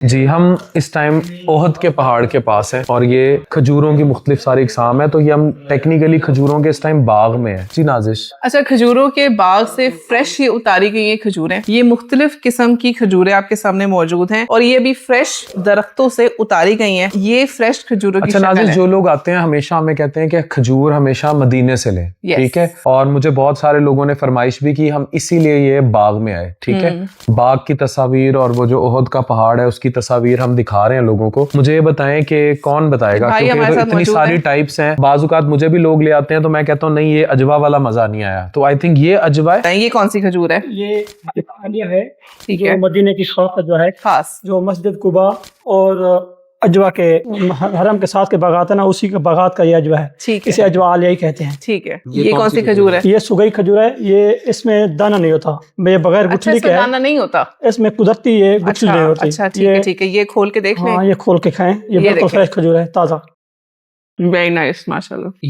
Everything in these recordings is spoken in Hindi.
जी, हम इस टाइम ओहद के पहाड़ के पास हैं और ये खजूरों की मुख्तलिफ सारी इकसाम है, तो ये हम टेक्निकली खजूरों के इस टाइम बाग में है। जी नाजिश। अच्छा, खजूरों के बाग से फ्रेश ये उतारी गई ये खजूरें, ये मुख्तलिफ किस्म की खजूरें आपके सामने मौजूद हैं और ये भी फ्रेश दरख्तों से उतारी गई हैं। ये फ्रेश खजूरों की अच्छा शक्ल नाजिश, है। जो लोग आते हैं हमेशा हमें कहते हैं कि खजूर हमेशा मदीने से लें, ठीक है। और मुझे बहुत सारे लोगों ने फरमाइश भी की, हम इसीलिए ये बाग में आए, ठीक है। बाग की तस्वीर और वो जो ओहद का पहाड़ है उसकी तस्वीर हम दिखा रहे हैं लोगों को। मुझे ये बताएं कि कौन बताएगा, क्योंकि तो इतनी सारी टाइप्स हैं। बाजुकात मुझे भी लोग ले आते हैं तो मैं कहता हूँ नहीं, ये अजवा वाला मजा नहीं आया, तो आई थिंक ये अजवा है। ये कौन सी खजूर है? ये आलिया है, जो मदीने की खास अजवा है, खास जो मस्जिद कुबा और अजवा के हरम के साथ के बागात है ना, उसी के बागात का ये अजवा है। ठीक है, इसे अजवा आलिया ही कहते हैं। ठीक है, ये कौन सी खजूर है? ये सुगई खजूर है। ये इसमें दाना नहीं होता, ये बगैर गुठली के है। दाना नहीं होता इसमें कुदरती ये गुठली नहीं होती। अच्छा, ठीक है, ठीक है, ये खोल के देख लें। हाँ, ये खोल के खाएं, ये बिल्कुल फ्रेश खजूर है, ताजा। वेरी नाइस, माशाल्लाह।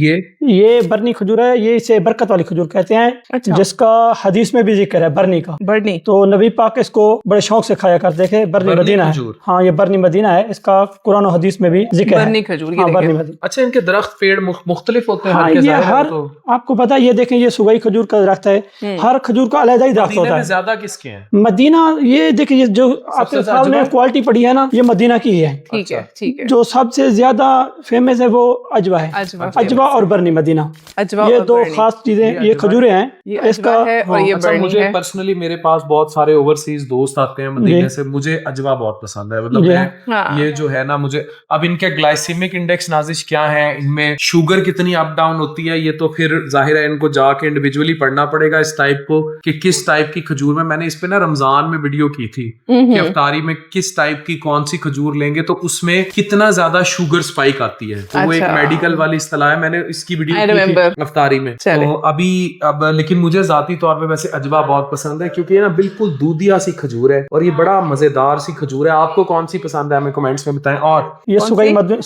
ये बरनी खजूर है, ये इसे बरकत वाली खजूर कहते हैं। अच्छा। जिसका हदीस में भी जिक्र है, बरनी का। बरनी तो नबी पाक इसको बड़े शौक से खाया करते थे। बरनी मदीना है। हाँ, ये बरनी मदीना है, इसका कुरान और हदीस में भी जिक्र है। बरनी खजूर, हाँ, बरनी मदीना। अच्छा, इनके दरख्त पेड़ मुख्तलिफ होते हैं? हाँ, ये हर आपको पता है, ये देखें, ये सुगई खजूर का दरख्त है। हर खजूर का अलग ही दरख्त होता है। ज्यादा किसके हैं? मदीना, ये देखिए, जो आपके सामने क्वालिटी पड़ी है ना, ये मदीना की है। ठीक है, ठीक है। जो सबसे ज्यादा फेमस है वो अजवा है। अजवा और बरनी मदीना, ये दो खास चीजें, ये खजूरें हैं। इसका है और ये बरनी मुझे है। पर्सनली मेरे पास बहुत सारे ओवरसीज दोस्त आते हैं मदीने से, मुझे अजवा बहुत पसंद है। मतलब ये जो है ना, मुझे अब इनके ग्लाइसेमिक इंडेक्स नाजिश क्या है, इनमें शुगर कितनी अप डाउन होती है, ये तो फिर जाहिर है इनको जाके इंडिविजुअली पढ़ना पड़ेगा इस टाइप को कि किस टाइप की खजूर में। मैंने इस पे ना रमजान में वीडियो की थी कि अफ्तारी में किस टाइप की कौन सी खजूर लेंगे तो उसमें कितना ज्यादा शुगर स्पाइक आती है। तो वो एक मेडिकल वाली इस्तेलाह है, मैंने इसकी वीडियो की थी अफ्तारी में। तो अब लेकिन मुझे जाती तौर पे वैसे अजवा बहुत पसंद है, क्योंकि ये ना बिल्कुल दूधिया सी खजूर है और ये बड़ा मजेदार सी खजूर है। आपको कौन सी पसंद है हमें कमेंट्स में बताएं। और ये सुगाई खजूर,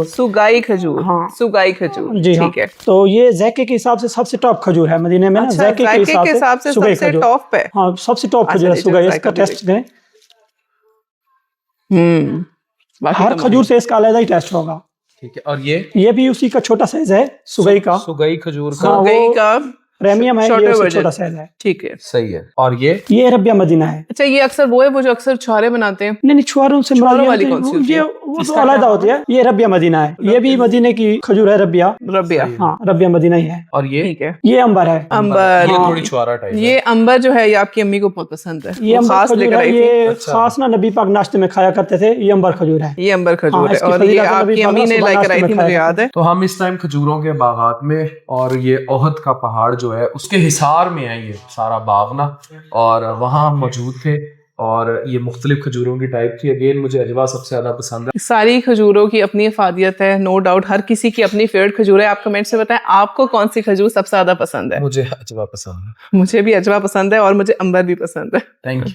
सुगाई खजूर। हाँ, सुगाई खजूर जी, ठीक है। तो ये ज़ैके के हिसाब से सबसे टॉप खजूर है मदीने में। ज़ैके के हिसाब से सबसे टॉप पे। हाँ, सबसे टॉप खजूर है सुगाई। इसका टेस्ट करें, हर खजूर से इसका अलग ही टेस्ट होगा। ठीक है। और ये भी उसी का छोटा साइज है, सुगई का, सुगई खजूर का। सुगई का प्रीमियम है, ये छोटा साइज है। ठीक है, सही है। और ये रबिया मदीना है। अच्छा, ये अक्सर वो है वो जो अक्सर छुआरे बनाते हैं? नहीं, छुआरों से वाली कौन सी होती है? वो तो अलग होती है। ये रबिया मदीना है, ये भी मदीने की खजूर है। रबिया, हाँ, रबिया मदीना ही है। और ये ठीक है, ये अंबर है। अंबर, ये थोड़ी छुआरा टाइप है। ये अंबर जो है ये आपकी अम्मी को बहुत पसंद है। ये अंबर खजूर है, ये खास ना नबी पाक नाश्ते में खाया करते थे। ये अंबर खजूर है, ये अंबर खजूर है और ये आपकी अम्मी ने लेकर आई थी, मुझे याद है। तो हम इस टाइम खजूरों के बागात में, और ये ओहद का पहाड़ जो है उसके हिसार में है ये सारा बाग ना, और वहाँ हम मौजूद थे और ये मुख्तलिफ खजूरों की टाइप थी। अगेन मुझे अजवा सबसे ज्यादा पसंद है। सारी खजूरों की अपनी अफादियत है, नो डाउट, हर किसी की अपनी फेवरेट खजूर है। आप कमेंट से बताएं आपको कौन सी खजूर सबसे ज्यादा पसंद है। मुझे अजवा पसंद है। मुझे भी अजवा पसंद है और मुझे अंबर भी पसंद है। Thank you.